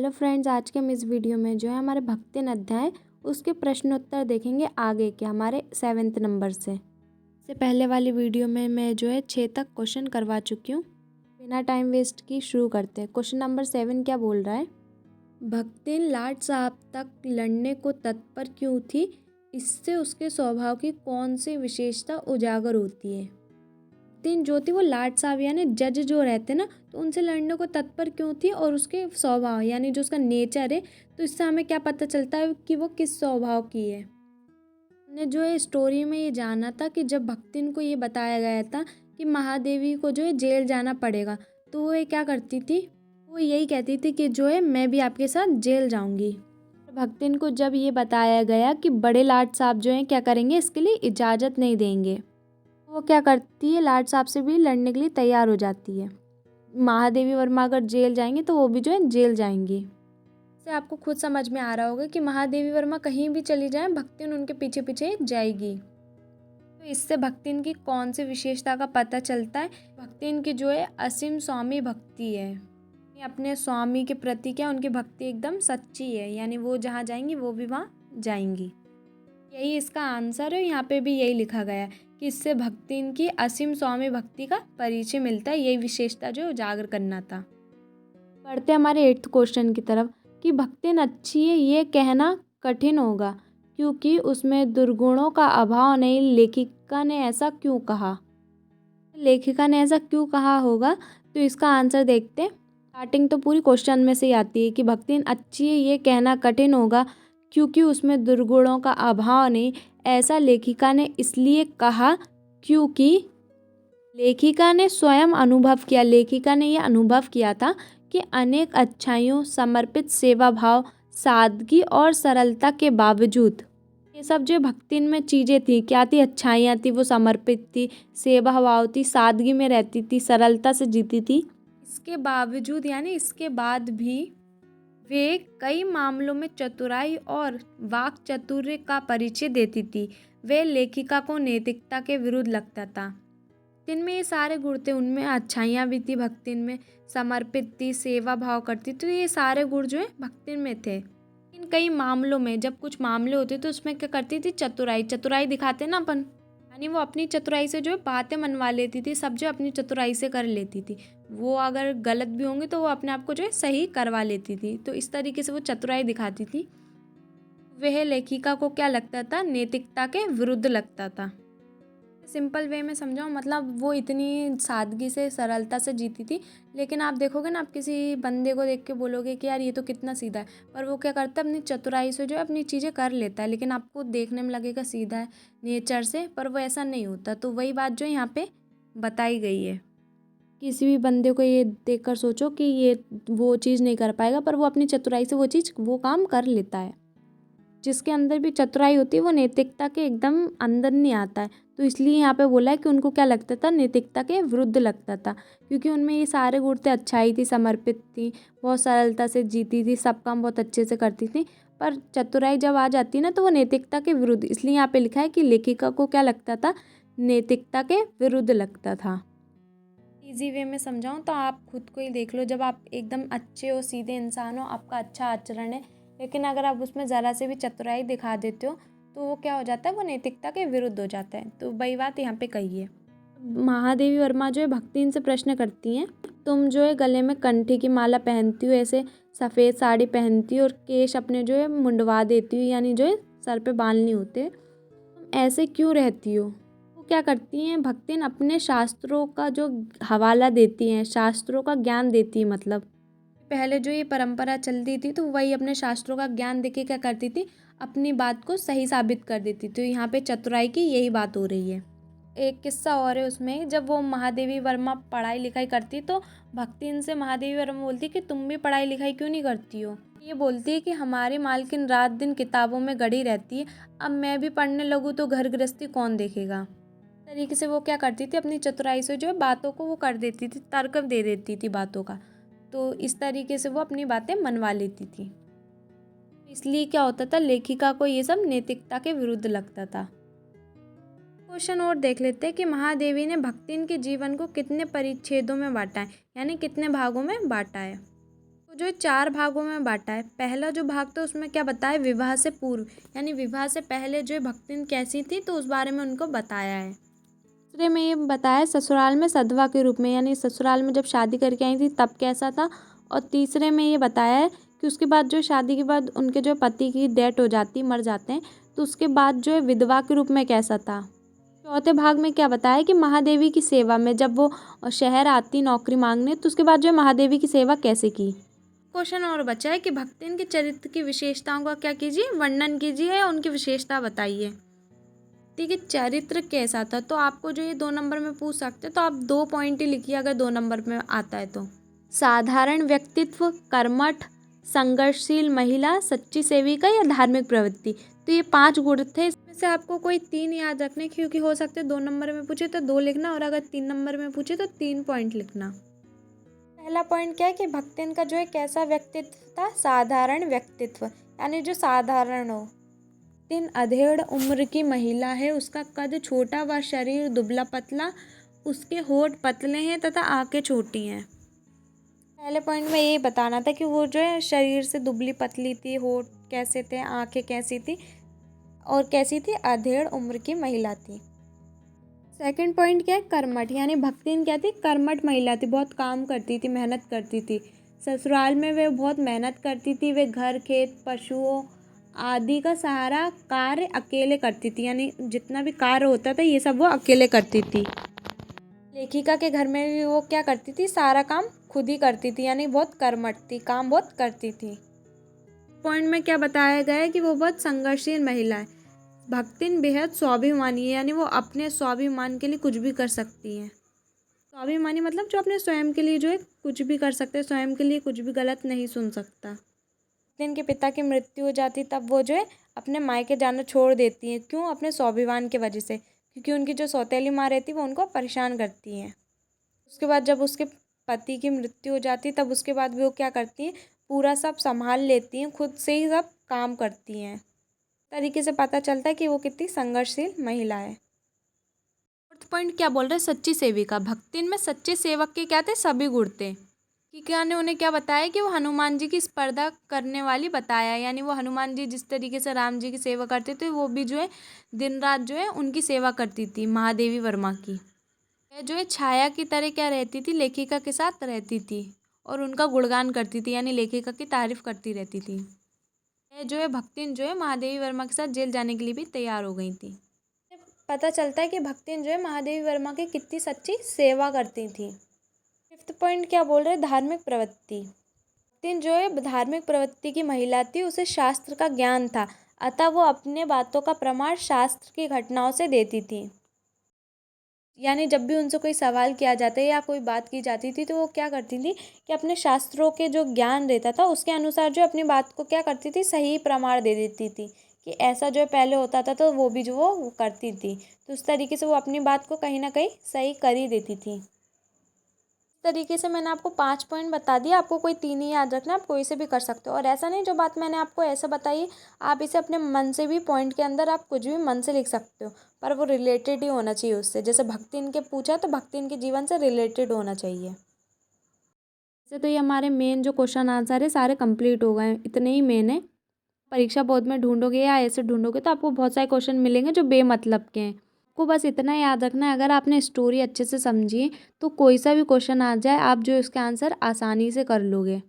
Hello friends, आज के हम इस वीडियो में जो है हमारे भक्तिन अध्याय उसके प्रश्नोत्तर देखेंगे आगे के हमारे 7th नंबर से। इससे पहले वाली वीडियो में मैं जो है 6 तक क्वेश्चन करवा चुकी हूँ। बिना टाइम वेस्ट की शुरू करते हैं। क्वेश्चन नंबर 7 क्या बोल रहा है? भक्तिन लाट साहब तक लड़ने को तत्पर क्यों थी? इससे उसके स्वभाव की कौन सी विशेषता उजागर होती है? भक्तिन जो थी वो लाट साहब यानी जज जो रहते ना, तो उनसे लड़ने को तत्पर क्यों थी और उसके स्वभाव यानी जो उसका नेचर है, तो इससे हमें क्या पता चलता है कि वो किस स्वभाव की है। हमने जो है स्टोरी में ये जाना था कि जब भक्तिन को ये बताया गया था कि महादेवी को जो है जेल जाना पड़ेगा, तो वो ये क्या करती थी, वो यही कहती थी कि जो है मैं भी आपके साथ जेल जाऊंगी। भक्तिन को जब ये बताया गया कि बड़े लाट साहब जो हैं क्या करेंगे, इसके लिए इजाज़त नहीं देंगे, वो क्या करती है, लाट साहब से भी लड़ने के लिए तैयार हो जाती है। महादेवी वर्मा अगर जेल जाएंगे तो वो भी जो है जेल जाएंगी। इससे आपको खुद समझ में आ रहा होगा कि महादेवी वर्मा कहीं भी चली जाए, भक्तिन उनके पीछे पीछे जाएगी। तो इससे भक्तिन की कौन सी विशेषता का पता चलता है? भक्तिन की जो है असीम स्वामी भक्ति है। अपने स्वामी के प्रति क्या उनकी भक्ति एकदम सच्ची है, यानी वो जहाँ जाएंगी वो भी वहाँ जाएंगी। यही इसका आंसर है। यहाँ पे भी यही लिखा गया है कि इससे भक्तिन की असीम स्वामी भक्ति का परिचय मिलता है। यही विशेषता जो उजागर करना था। पढ़ते हमारे 8th क्वेश्चन की तरफ कि भक्तिन अच्छी है ये कहना कठिन होगा क्योंकि उसमें दुर्गुणों का अभाव नहीं। लेखिका ने ऐसा क्यों कहा? लेखिका ने ऐसा क्यों कहा होगा, तो इसका आंसर देखते हैं। स्टार्टिंग तो पूरी क्वेश्चन में से ही आती है कि भक्तिन अच्छी है ये कहना कठिन होगा क्योंकि उसमें दुर्गुणों का अभाव नहीं। ऐसा लेखिका ने इसलिए कहा क्योंकि लेखिका ने स्वयं अनुभव किया। लेखिका ने यह अनुभव किया था कि अनेक अच्छाइयों, समर्पित सेवा भाव, सादगी और सरलता के बावजूद ये सब जो भक्तिन में चीज़ें थी, क्या थी? अच्छाइयाँ थी, वो समर्पित थी, सेवा भाव थी, सादगी में रहती थी, सरलता से जीती थी। इसके बावजूद यानी इसके बाद भी वे कई मामलों में चतुराई और वाक चातुर्य का परिचय देती थी। वे लेखिका को नैतिकता के विरुद्ध लगता था। भक्तिन में ये सारे गुण थे, उनमें अच्छाइयाँ भी थी, भक्तिन में समर्पित थी, सेवा भाव करती, तो ये सारे गुण जो है भक्तिन में थे। इन कई मामलों में जब कुछ मामले होते तो उसमें क्या करती थी? चतुराई दिखाते ना अपन, यानी वो अपनी चतुराई से जो है बातें मनवा लेती थी। सब जो अपनी चतुराई से कर लेती थी। वो अगर गलत भी होंगे तो वो अपने आप को जो है सही करवा लेती थी। तो इस तरीके से वो चतुराई दिखाती थी। वह लेखिका को क्या लगता था? नैतिकता के विरुद्ध लगता था। सिंपल वे में समझाऊँ, मतलब वो इतनी सादगी से, सरलता से जीती थी। लेकिन आप देखोगे ना, आप किसी बंदे को देख के बोलोगे कि यार ये तो कितना सीधा है, पर वो क्या करता है? अपनी चतुराई से जो है अपनी चीज़ें कर लेता है। लेकिन आपको देखने में लगेगा सीधा है नेचर से, पर वो ऐसा नहीं होता। तो वही बात जो यहाँ पे बताई गई है। किसी भी बंदे को ये देखकर सोचो कि ये वो चीज़ नहीं कर पाएगा, पर वो अपनी चतुराई से वो काम कर लेता है। जिसके अंदर भी चतुराई होती है वो नैतिकता के एकदम अंदर नहीं आता है। तो इसलिए यहाँ पे बोला है कि उनको क्या लगता था? नैतिकता के विरुद्ध लगता था, क्योंकि उनमें ये सारे गुण थे। अच्छाई थी, समर्पित थी, बहुत सरलता से जीती थी, सब काम बहुत अच्छे से करती थी। पर चतुराई जब आ जाती ना, तो वो नैतिकता के विरुद्ध, इसलिए यहाँ पे लिखा है कि लेखिका को क्या लगता था? नैतिकता के विरुद्ध लगता था। ईजी वे में समझाऊँ तो आप खुद को ही देख लो। जब आप एकदम अच्छे हो, सीधे इंसान हो, आपका अच्छा आचरण है, लेकिन अगर आप उसमें ज़रा से भी चतुराई दिखा देते हो तो वो क्या हो जाता है? वो नैतिकता के विरुद्ध हो जाता है। तो वही बात यहाँ पे कही है। महादेवी वर्मा जो है भक्तिन से प्रश्न करती हैं, तुम जो है गले में कंठी की माला पहनती हो, ऐसे सफ़ेद साड़ी पहनती हो और केश अपने जो है मुंडवा देती हो, यानी जो है सर पे बाल नहीं होते, तुम ऐसे क्यों रहती हो? वो क्या करती हैं? भक्तिन अपने शास्त्रों का जो हवाला देती हैं, शास्त्रों का ज्ञान देती है। मतलब पहले जो ये परंपरा चलती थी, तो वही अपने शास्त्रों का ज्ञान देके क्या करती थी? अपनी बात को सही साबित कर देती। तो यहाँ पे चतुराई की यही बात हो रही है। एक किस्सा और है उसमें, जब वो महादेवी वर्मा पढ़ाई लिखाई करती तो भक्तिन से महादेवी वर्मा बोलती कि तुम भी पढ़ाई लिखाई क्यों नहीं करती हो? ये बोलती है कि हमारी मालकिन रात दिन किताबों में गड़ी रहती है, अब मैं भी पढ़ने लगूँ तो घर गृहस्थी कौन देखेगा? इस तरीके से वो क्या करती थी? अपनी चतुराई से जो है बातों को वो कर देती थी, तर्क दे देती थी बातों का। तो इस तरीके से वो अपनी बातें मनवा लेती थी। इसलिए क्या होता था? लेखिका को ये सब नैतिकता के विरुद्ध लगता था। क्वेश्चन और देख लेते हैं कि महादेवी ने भक्तिन के जीवन को कितने परिच्छेदों में बांटा है, यानी कितने भागों में बांटा है। तो जो 4 भागों में बांटा है। पहला जो भाग था उसमें क्या बताया, विवाह से पूर्व, यानी विवाह से पहले जो भक्तिन कैसी थी तो उस बारे में उनको बताया है। दूसरे में ये बताया ससुराल में सधवा के रूप में, यानी ससुराल में जब शादी करके आई थी तब कैसा था। और तीसरे में ये बताया है कि उसके बाद जो शादी के बाद उनके जो पति की डेथ हो जाती, मर जाते हैं, तो उसके बाद जो है विधवा के रूप में कैसा था। चौथे भाग में क्या बताया कि महादेवी की सेवा में जब वो शहर आती नौकरी मांगने, तो उसके बाद जो है महादेवी की सेवा कैसे की। क्वेश्चन और बचा है कि भक्तिन के चरित्र की विशेषताओं का क्या कीजिए, वर्णन कीजिए या उनकी विशेषता बताइए। भक्ति के चरित्र कैसा था, तो आपको जो ये 2 नंबर में पूछ सकते हैं, तो आप 2 पॉइंट ही लिखिए अगर 2 नंबर में आता है तो। साधारण व्यक्तित्व, कर्मठ, संघर्षशील महिला, सच्ची सेविका या धार्मिक प्रवृत्ति। तो ये 5 गुण थे, इसमें से आपको कोई 3 याद रखने, क्योंकि हो सकते हैं 2 नंबर में पूछे तो 2 लिखना, और अगर 3 नंबर में पूछे तो 3 पॉइंट लिखना। पहला पॉइंट क्या है कि भक्तिन का जो है कैसा व्यक्तित्व था, साधारण व्यक्तित्व, यानी जो साधारण हो। भक्तिन अधेड़ उम्र की महिला है, उसका कद छोटा व शरीर दुबला पतला, उसके होठ पतले हैं तथा आंखें छोटी हैं। पहले पॉइंट में यही बताना था कि वो जो है शरीर से दुबली पतली थी, होठ कैसे थे, आंखें कैसी थी, और कैसी थी, अधेड़ उम्र की महिला थी। सेकंड पॉइंट क्या है, कर्मठ, यानी भक्तिन क्या थी, कर्मठ महिला थी, बहुत काम करती थी, मेहनत करती थी। ससुराल में वे बहुत मेहनत करती थी, वे घर खेत पशुओं आदि का सारा कार्य अकेले करती थी, यानी जितना भी कार्य होता था ये सब वो अकेले करती थी। लेखिका के घर में भी वो क्या करती थी, सारा काम खुद ही करती थी, यानी बहुत कर्मठ थी, काम बहुत करती थी। पॉइंट में क्या बताया गया है कि वो बहुत संघर्षशील महिला है। भक्तिन बेहद स्वाभिमानी है, यानी वो अपने स्वाभिमान के लिए कुछ भी कर सकती हैं। स्वाभिमानी मतलब जो अपने स्वयं के लिए जो है कुछ भी कर सकते हैं, स्वयं के लिए कुछ भी गलत नहीं सुन सकता। इनके पिता की मृत्यु हो जाती तब वो जो है अपने मायके जाना छोड़ देती हैं। क्यों? अपने स्वाभिमान की वजह से, क्योंकि उनकी जो सौतेली माँ रहती है वो उनको परेशान करती हैं। उसके बाद जब उसके पति की मृत्यु हो जाती है तब उसके बाद भी वो क्या करती हैं, पूरा सब संभाल लेती हैं, खुद से ही सब काम करती हैं। तरीके से पता चलता है कि वो कितनी संघर्षशील महिला है। फोर्थ पॉइंट क्या बोल रहे हैं, सच्ची सेविका। भक्तिन में सच्चे सेवक के क्या थे, सभी गुण थे। टीका ने उन्हें क्या बताया कि वो हनुमान जी की स्पर्धा करने वाली बताया, यानी वो हनुमान जी जिस तरीके से राम जी की सेवा करते थे वो भी जो है दिन रात जो है उनकी सेवा करती थी, महादेवी वर्मा की। यह जो है छाया की तरह क्या रहती थी, लेखिका के साथ रहती थी और उनका गुणगान करती थी, यानी लेखिका की तारीफ करती रहती थी। यह जो है भक्तिन जो है महादेवी वर्मा के साथ जेल जाने के लिए भी तैयार हो गई थी। पता चलता है कि भक्तिन जो है महादेवी वर्मा की कितनी सच्ची सेवा करती थी। फिफ्थ पॉइंट क्या बोल रहे हैं, धार्मिक प्रवृत्ति। भक्तिन जो है धार्मिक प्रवृत्ति की महिला थी, उसे शास्त्र का ज्ञान था, अतः वो अपने बातों का प्रमाण शास्त्र की घटनाओं से देती थी। यानी जब भी उनसे कोई सवाल किया जाता है या कोई बात की जाती थी तो वो क्या करती थी कि अपने शास्त्रों के जो ज्ञान रहता था उसके अनुसार जो अपनी बात को क्या करती थी, सही प्रमाण दे देती थी कि ऐसा जो पहले होता था तो वो भी जो वो करती थी। तो उस तरीके से वो अपनी बात को कहीं ना कहीं सही कर ही देती थी। इस तरीके से मैंने आपको 5 पॉइंट बता दिया, आपको कोई 3 ही याद रखना, आप कोई से भी कर सकते हो। और ऐसा नहीं जो बात मैंने आपको ऐसा बताई आप इसे अपने मन से भी पॉइंट के अंदर आप कुछ भी मन से लिख सकते हो, पर वो रिलेटेड ही होना चाहिए उससे। जैसे भक्ति इनके पूछा तो भक्ति इनके जीवन से रिलेटेड होना चाहिए। वैसे तो ये हमारे मेन जो क्वेश्चन आंसर है सारे कंप्लीट हो गए हैं, इतने ही मेन है। परीक्षा बोर्ड में ढूंढोगे या ऐसे ढूंढोगे तो आपको बहुत सारे क्वेश्चन मिलेंगे जो बेमतलब के हैं। आपको बस इतना याद रखना है, अगर आपने स्टोरी अच्छे से समझी तो कोई सा भी क्वेश्चन आ जाए आप जो इसके आंसर आसानी से कर लोगे।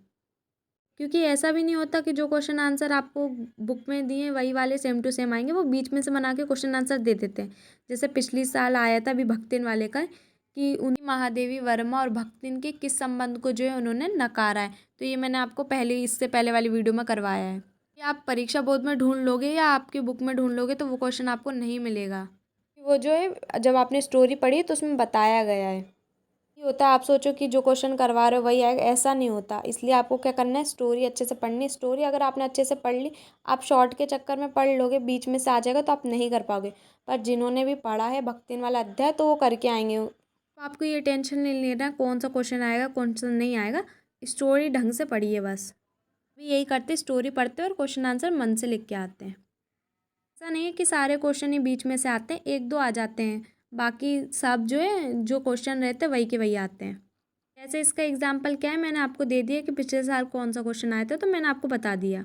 क्योंकि ऐसा भी नहीं होता कि जो क्वेश्चन आंसर आपको बुक में दिए वही वाले सेम टू सेम आएंगे, वो बीच में से बना के क्वेश्चन आंसर दे देते हैं। जैसे पिछली साल आया था अभी भक्तिन वाले का कि उन्हीं महादेवी वर्मा और भक्तिन के किस संबंध को जो है उन्होंने नकारा है। तो ये मैंने आपको पहले इससे पहले वाली वीडियो में करवाया है। ये आप परीक्षा बोर्ड में ढूंढ लोगे या आपकी बुक में ढूंढ लोगे तो वो क्वेश्चन आपको नहीं मिलेगा। वो जो है जब आपने स्टोरी पढ़ी तो उसमें बताया गया है। ये होता है आप सोचो कि जो क्वेश्चन करवा रहे हो वही आएगा, ऐसा नहीं होता। इसलिए आपको क्या करना है, स्टोरी अच्छे से पढ़नी है। स्टोरी अगर आपने अच्छे से पढ़ ली, आप शॉर्ट के चक्कर में पढ़ लोगे बीच में से आ जाएगा तो आप नहीं कर पाओगे। पर जिन्होंने भी पढ़ा है भक्तिन वाला अध्याय तो वो करके आएंगे। तो आपको ये टेंशन नहीं लेना कौन सा क्वेश्चन आएगा कौन सा नहीं आएगा, स्टोरी ढंग से पढ़िए बस। अभी यही करते, स्टोरी पढ़ते और क्वेश्चन आंसर मन से लिख के आते हैं। ऐसा नहीं है कि सारे क्वेश्चन ही बीच में से आते हैं, 1-2 आ जाते हैं, बाकी सब जो है जो क्वेश्चन रहते हैं वही के वही आते हैं। जैसे इसका एग्जाम्पल क्या है, मैंने आपको दे दिया कि पिछले साल कौन सा क्वेश्चन आया था, तो मैंने आपको बता दिया।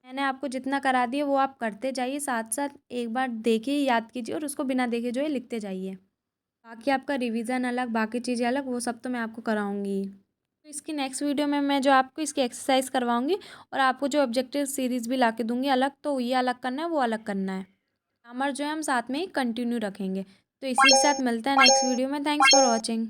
मैंने आपको जितना करा दिया वो आप करते जाइए, साथ साथ एक बार देखिए, याद कीजिए और उसको बिना देखे जो है लिखते जाइए। बाकी आपका रिवीजन अलग, बाकी चीज़ें अलग, वो सब तो मैं आपको कराऊंगी। तो इसकी नेक्स्ट वीडियो में मैं जो आपको इसकी एक्सरसाइज करवाऊंगी और आपको जो ऑब्जेक्टिव सीरीज भी ला के दूंगी अलग, तो ये अलग करना है, वो अलग करना है। ग्रामर जो है हम साथ में ही कंटिन्यू रखेंगे। तो इसी के साथ मिलता है नेक्स्ट वीडियो में। Thanks for watching.